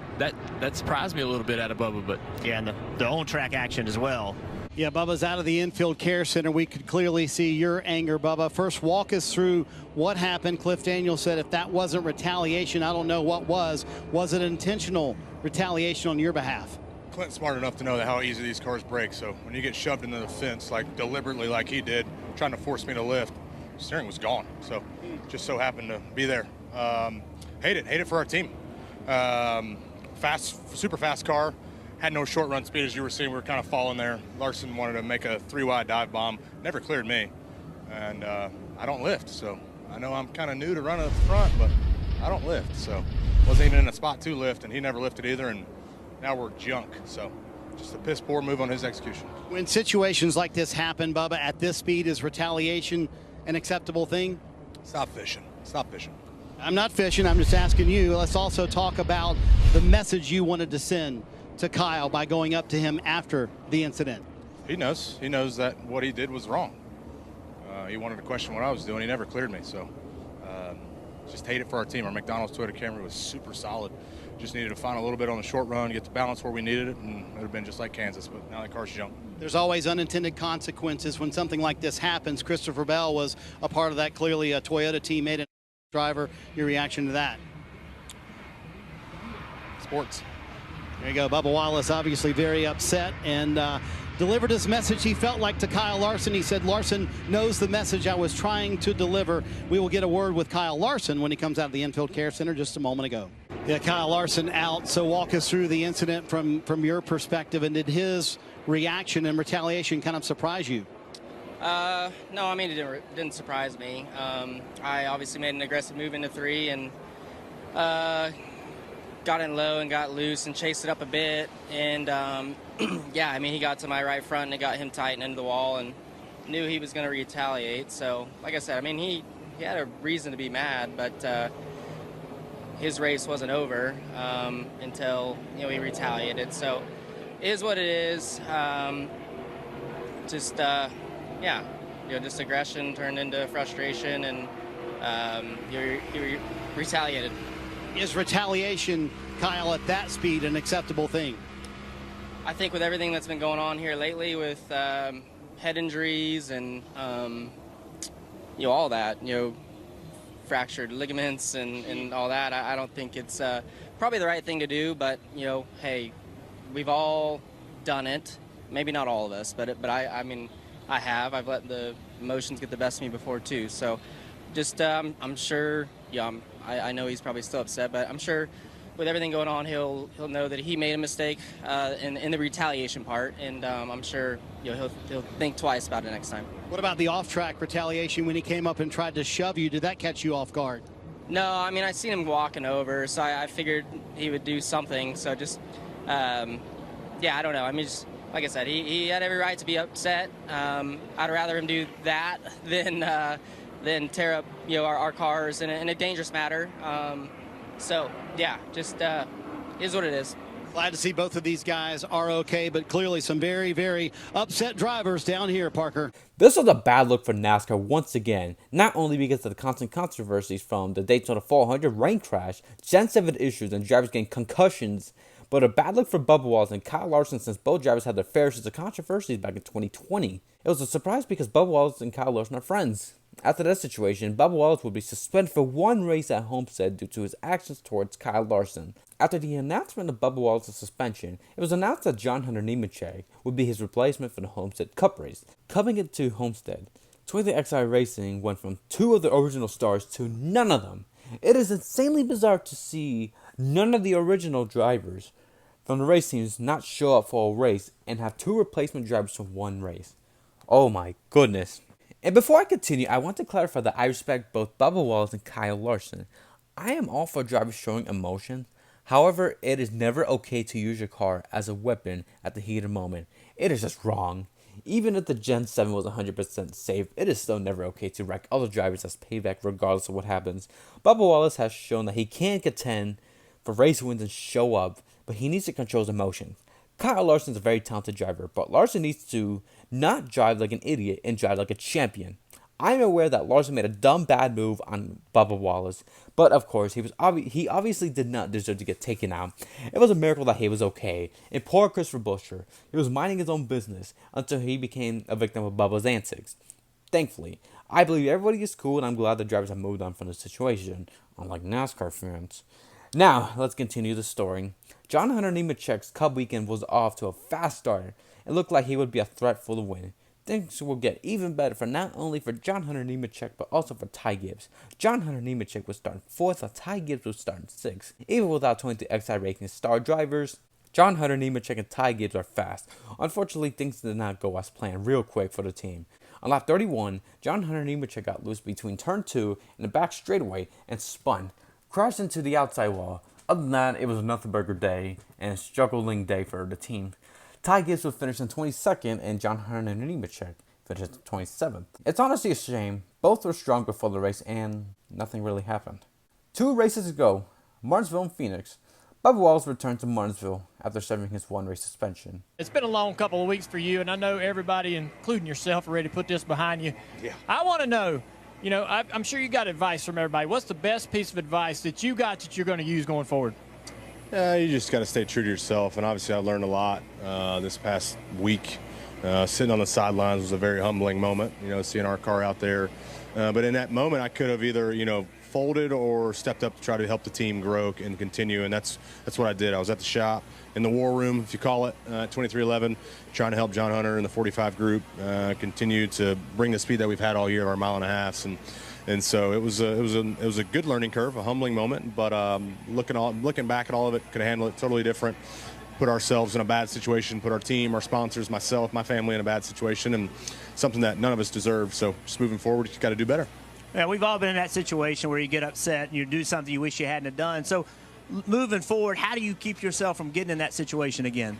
surprised me a little bit out of Bubba. But yeah, and the on-track action as well. Yeah, Bubba's out of the infield care center. We could clearly see your anger, Bubba. First, walk us through what happened. Cliff Daniels said if that wasn't retaliation, I don't know what was. Was it intentional retaliation on your behalf? Clint's smart enough to know how easy these cars break. So when you get shoved into the fence, like deliberately like he did, trying to force me to lift, steering was gone. So just so happened to be there. Hate it for our team. Super fast car. Had no short run speed, as you were seeing. We were kind of falling there. Larson wanted to make a 3-wide dive bomb. Never cleared me. And I don't lift, so I know I'm kind of new to running at the front, but I don't lift. So wasn't even in a spot to lift, and he never lifted either, and now we're junk. So just a piss poor move on his execution. When situations like this happen, Bubba, at this speed, is retaliation an acceptable thing? Stop fishing. Stop fishing. I'm not fishing. I'm just asking you. Let's also talk about the message you wanted to send to Kyle by going up to him after the incident. He knows that what he did was wrong. He wanted to question what I was doing. He never cleared me, so just hate it for our team. Our McDonald's Toyota Camry was super solid. Just needed to find a little bit on the short run, get the balance where we needed it, and it would have been just like Kansas, but now that car's junk. There's always unintended consequences when something like this happens. Christopher Bell was a part of that, clearly a Toyota teammate and driver. Your reaction to that? Sports. There you go. Bubba Wallace obviously very upset and delivered his message he felt like to Kyle Larson. He said Larson knows the message I was trying to deliver. We will get a word with Kyle Larson when he comes out of the infield care center just a moment ago. Yeah, Kyle Larson out. So walk us through the incident from your perspective, and did his reaction and retaliation kind of surprise you? No, I mean, it didn't surprise me. I obviously made an aggressive move into 3 and got in low and got loose and chased it up a bit. And, yeah, I mean, he got to my right front and it got him tightened into the wall and knew he was going to retaliate. So, like I said, I mean, he had a reason to be mad, but his race wasn't over until, he retaliated. So, it is what it is. Yeah, just aggression turned into frustration, and you retaliated. Is retaliation, Kyle, at that speed an acceptable thing? I think with everything that's been going on here lately with head injuries and all that, fractured ligaments and all that, I don't think it's probably the right thing to do. But hey, we've all done it. Maybe not all of us, but I mean, I have. I've let the emotions get the best of me before too. So, just I'm sure. Yeah, I know he's probably still upset, but I'm sure with everything going on, he'll know that he made a mistake in the retaliation part, and I'm sure he'll think twice about it next time. What about the off-track retaliation when he came up and tried to shove you? Did that catch you off guard? No, I mean, I seen him walking over, so I figured he would do something. So just, yeah, I don't know. I mean, just like I said, he had every right to be upset. I'd rather him do that than tear up our cars in a dangerous matter. So yeah, just is what it is. Glad to see both of these guys are okay, but clearly some very, very upset drivers down here, Parker. This was a bad look for NASCAR once again, not only because of the constant controversies from the Daytona 400 rain crash, Gen 7 issues, and drivers getting concussions, but a bad look for Bubba Wallace and Kyle Larson since both drivers had their fair shares of controversies back in 2020. It was a surprise because Bubba Wallace and Kyle Larson are friends. After that situation, Bubba Wallace would be suspended for one race at Homestead due to his actions towards Kyle Larson. After the announcement of Bubba Wallace's suspension, it was announced that John Hunter Nemechek would be his replacement for the Homestead Cup race. Coming into Homestead, 23XI Racing went from 2 of the original stars to none of them. It is insanely bizarre to see none of the original drivers from the race teams not show up for a race and have 2 replacement drivers for one race. Oh my goodness. And before I continue, I want to clarify that I respect both Bubba Wallace and Kyle Larson. I am all for drivers showing emotion. However, it is never okay to use your car as a weapon at the heat of the moment. It is just wrong. Even if the Gen 7 was 100% safe, it is still never okay to wreck other drivers as payback regardless of what happens. Bubba Wallace has shown that he can contend for race wins and show up, but he needs to control his emotions. Kyle Larson is a very talented driver, but Larson needs to not drive like an idiot and drive like a champion. I am aware that Larson made a dumb bad move on Bubba Wallace, but of course he obviously did not deserve to get taken out. It was a miracle that he was okay. And poor Christopher Buescher, he was minding his own business until he became a victim of Bubba's antics. Thankfully, I believe everybody is cool, and I'm glad the drivers have moved on from the situation, unlike NASCAR fans. Now, let's continue the story. John Hunter Nemechek's Cup weekend was off to a fast start. It looked like he would be a threat for the win. Things will get even better for not only for John Hunter Nemechek, but also for Ty Gibbs. John Hunter Nemechek was starting 4th, while Ty Gibbs was starting 6th. Even without 22 XI Racing's star drivers, John Hunter Nemechek and Ty Gibbs are fast. Unfortunately, things did not go as planned real quick for the team. On lap 31, John Hunter Nemechek got loose between turn 2 and the back straightaway and spun, crashed into the outside wall. Other than that, it was a nothing burger day and a struggling day for the team. Ty Gibbs would finish in 22nd, and John Hunter Nemechek finished in 27th. It's honestly a shame. Both were strong before the race, and nothing really happened. 2 races to go, Martinsville and Phoenix. Bubba Wallace returned to Martinsville after serving his 1-race suspension. It's been a long couple of weeks for you, and I know everybody, including yourself, are ready to put this behind you. Yeah. I want to know, I'm sure you got advice from everybody. What's the best piece of advice that you got that you're going to use going forward? You just got to stay true to yourself, and obviously I learned a lot this past week. Sitting on the sidelines was a very humbling moment, seeing our car out there. But in that moment, I could have either, folded or stepped up to try to help the team grow and continue, and that's what I did. I was at the shop, in the war room, if you call it, 2311, trying to help John Hunter and the 45 group continue to bring the speed that we've had all year, our 1.5 miles. And so it was a good learning curve, a humbling moment. But looking back at all of it, could have handled it totally different. Put ourselves in a bad situation, put our team, our sponsors, myself, my family in a bad situation, and something that none of us deserve. So just moving forward, you got to do better. Yeah, we've all been in that situation where you get upset and you do something you wish you hadn't have done. So moving forward, how do you keep yourself from getting in that situation again?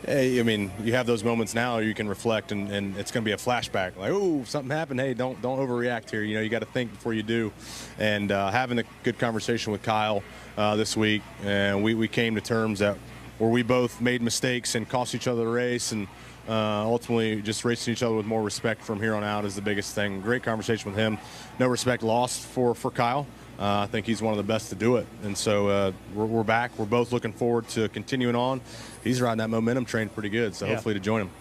Hey, you have those moments now. You can reflect, and it's going to be a flashback. Like, oh, something happened. Hey, don't overreact here. You got to think before you do. And having a good conversation with Kyle this week, and we came to terms that where we both made mistakes and cost each other the race, and ultimately just racing each other with more respect from here on out is the biggest thing. Great conversation with him. No respect lost for Kyle. I think he's one of the best to do it. And so we're back. We're both looking forward to continuing on. He's riding that momentum train pretty good, so hopefully to join him.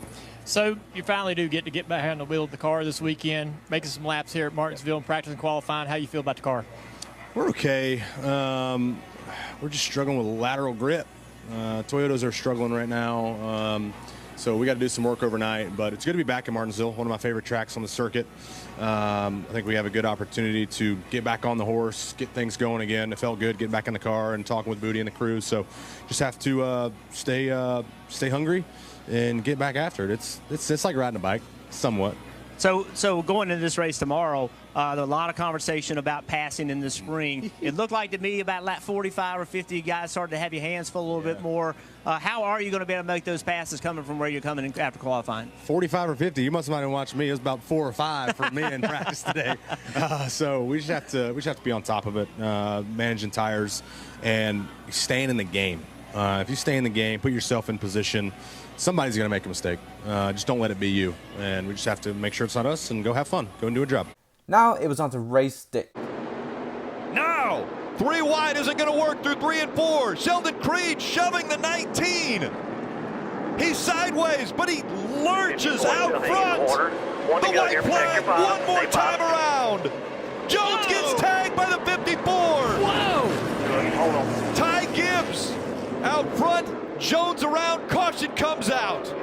So you finally do get behind the wheel of the car this weekend, making some laps here at Martinsville and practicing qualifying. How you feel about the car? We're okay. We're just struggling with lateral grip. Toyotas are struggling right now. So we got to do some work overnight, but it's good to be back in Martinsville, one of my favorite tracks on the circuit. I think we have a good opportunity to get back on the horse, get things going again. It felt good getting back in the car and talking with Booty and the crew. So just have to stay hungry and get back after it. It's like riding a bike, somewhat. So going into this race tomorrow, there's a lot of conversation about passing in the spring. It looked like to me about lap 45 or 50, you guys started to have your hands full a little bit more. How are you going to be able to make those passes coming from where you're coming in after qualifying? 45 or 50. You must have been watching me. It was about 4 or 5 for me in practice today. So we just have to be on top of it, managing tires and staying in the game. If you stay in the game, put yourself in position, somebody's going to make a mistake. Just don't let it be you. And we just have to make sure it's not us and go have fun. Go and do a job. Now it was on to race day. Now, 3 wide isn't going to work through 3 and 4. Sheldon Creed shoving the 19. He's sideways, but he lurches out front. The white flag one more time around. Jones gets tagged by the 54. Whoa! Ty Gibbs out front. Jones around, caution comes out.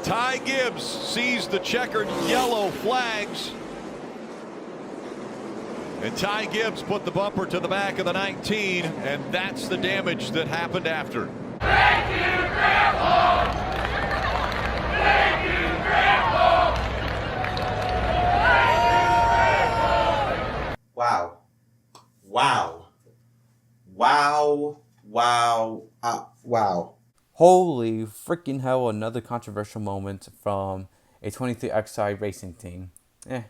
Ty Gibbs sees the checkered yellow flags. And Ty Gibbs put the bumper to the back of the 19, and that's the damage that happened after. Wow. Wow. Wow. Wow. Wow. Holy freaking hell, another controversial moment from a 23XI racing team.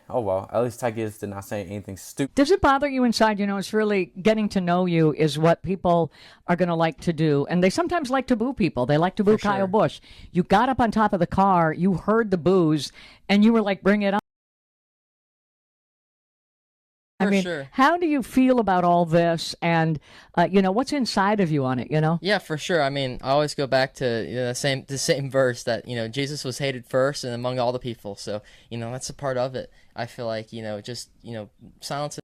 Oh well, at least Ty Gibbs did not say anything stupid. Does it bother you inside? You know, it's really getting to know you is what people are going to like to do. And they sometimes like to boo people. They like to boo Kyle Busch. You got up on top of the car, you heard the boos, and you were like, bring it on. I mean, how do you feel about all this and, what's inside of you on it, Yeah, for sure. I mean, I always go back to the same verse that, Jesus was hated first and among all the people. So, that's a part of it. I feel like, silence.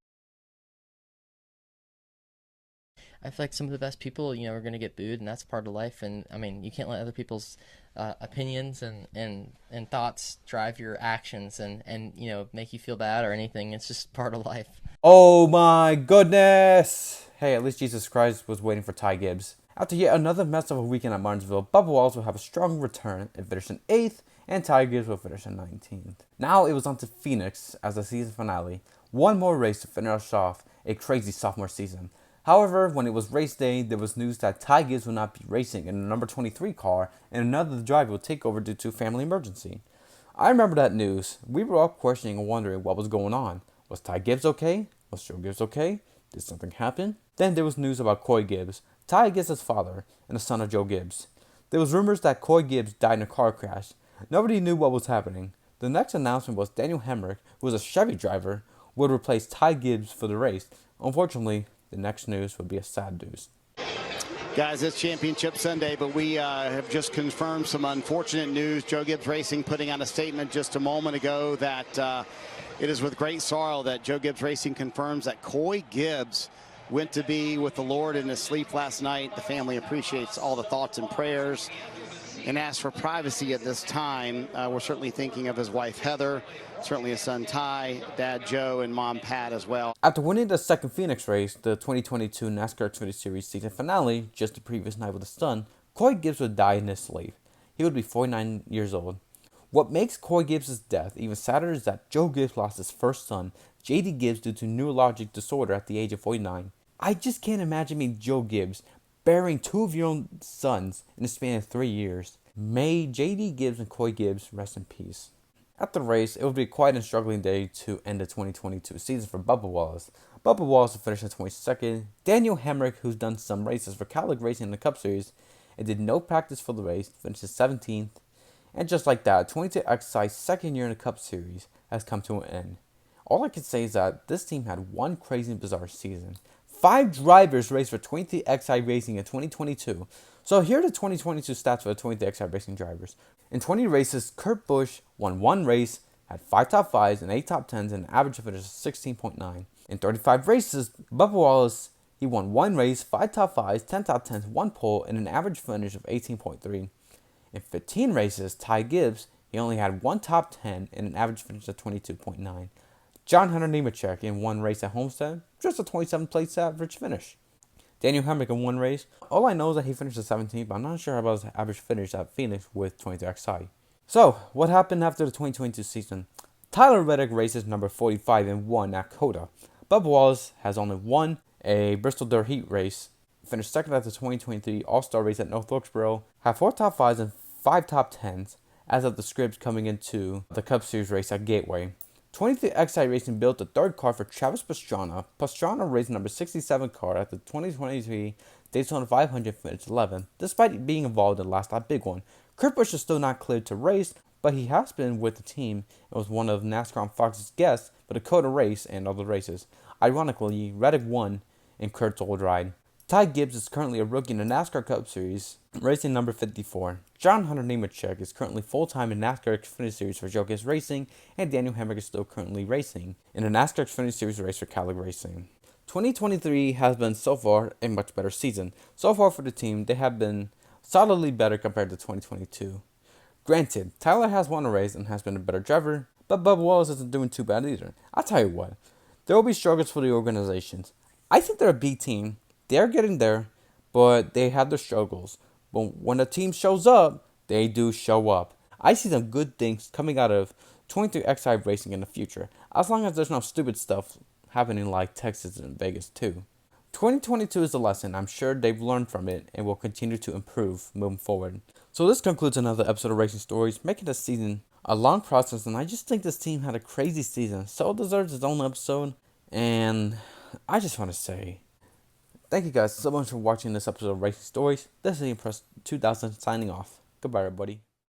I feel like some of the best people, are going to get booed, and that's part of life. And, I mean, you can't let other people's opinions and thoughts drive your actions and make you feel bad or anything. It's just part of life. Oh my goodness! Hey, at least Jesus Christ was waiting for Ty Gibbs. After yet another mess of a weekend at Martinsville, Bubba Wallace will have a strong return and finish in 8th, and Ty Gibbs will finish in 19th. Now it was on to Phoenix as the season finale. One more race to finish off a crazy sophomore season. However, when it was race day, there was news that Ty Gibbs will not be racing in the number 23 car, and another driver will take over due to a family emergency. I remember that news. We were all questioning and wondering what was going on. Was Ty Gibbs okay? Was Joe Gibbs okay? Did something happen? Then there was news about Coy Gibbs, Ty Gibbs' father, and the son of Joe Gibbs. There was rumors that Coy Gibbs died in a car crash. Nobody knew what was happening. The next announcement was Daniel Hemrick, who was a Chevy driver, would replace Ty Gibbs for the race. Unfortunately, the next news would be a sad news. Guys, it's Championship Sunday, but we have just confirmed some unfortunate news. Joe Gibbs Racing putting out a statement just a moment ago that it is with great sorrow that Joe Gibbs Racing confirms that Coy Gibbs went to be with the Lord in his sleep last night. The family appreciates all the thoughts and prayers and asks for privacy at this time. We're certainly thinking of his wife, Heather, certainly his son, Ty, dad, Joe, and mom, Pat, as well. After winning the second Phoenix race, the 2022 NASCAR Cup Series season finale, just the previous night with his son, Coy Gibbs would die in his sleep. He would be 49 years old. What makes Coy Gibbs' death even sadder is that Joe Gibbs lost his first son, J.D. Gibbs, due to neurologic disorder at the age of 49. I just can't imagine being Joe Gibbs, bearing two of your own sons in the span of 3 years. May J.D. Gibbs and Coy Gibbs rest in peace. At the race, it would be quite a struggling day to end the 2022 season for Bubba Wallace. Bubba Wallace will finish in 22nd. Daniel Hemrick, who's done some races for Cadillac Racing in the Cup Series and did no practice for the race, finishes 17th. And just like that, 22XI's second year in the Cup Series has come to an end. All I can say is that this team had one crazy and bizarre season. 5 drivers raced for 23XI Racing in 2022. So here are the 2022 stats for the 23XI Racing drivers. In 20 races, Kurt Busch won 1 race, had 5 top 5s and 8 top 10s, and an average finish of 16.9. In 35 races, Bubba Wallace, he won 1 race, 5 top 5s, 10 top 10s, 1 pole, and an average finish of 18.3. In 15 races, Ty Gibbs, he only had 1 top 10 and an average finish of 22.9. John Hunter Nemechek in 1 race at Homestead, just a 27-place average finish. Daniel Hemrick in 1 race. All I know is that he finished 17th, but I'm not sure about his average finish at Phoenix with 23XI. So, what happened after the 2022 season? Tyler Reddick races number 45 and 1 at Coda. Bubba Wallace has only won a Bristol Dirt Heat race, finished second at the 2023 All-Star race at North Wilkesboro, had 4 top 5s and 5 top 10s as of the scripts coming into the Cup Series race at Gateway. 23XI Racing built the 3rd car for Travis Pastrana. Pastrana raced number 67 car at the 2023 Daytona 500, finished 11th, despite being involved in the last big one. Kurt Busch is still not cleared to race, but he has been with the team and was one of NASCAR on Fox's guests for the Coda race and other races. Ironically, Reddick won in Kurt's old ride. Ty Gibbs is currently a rookie in the NASCAR Cup Series, racing number 54. John Hunter Nemechek is currently full-time in NASCAR Xfinity Series for Joe Gibbs Racing, and Daniel Hemrick is still currently racing in the NASCAR Xfinity Series race for Cadillac Racing. 2023 has been so far a much better season. So far for the team, they have been solidly better compared to 2022. Granted, Tyler has won a race and has been a better driver, but Bubba Wallace isn't doing too bad either. I'll tell you what, there will be struggles for the organizations. I think they're a B team. They're getting there, but they have their struggles. But when a team shows up, they do show up. I see some good things coming out of 23XI racing in the future, as long as there's no stupid stuff happening like Texas and Vegas too. 2022 is a lesson. I'm sure they've learned from it and will continue to improve moving forward. So this concludes another episode of Racing Stories, making this season a long process, and I just think this team had a crazy season, so it deserves its own episode. And I just want to say thank you guys so much for watching this episode of Racing Stories. This is Impress 2000 signing off. Goodbye, everybody.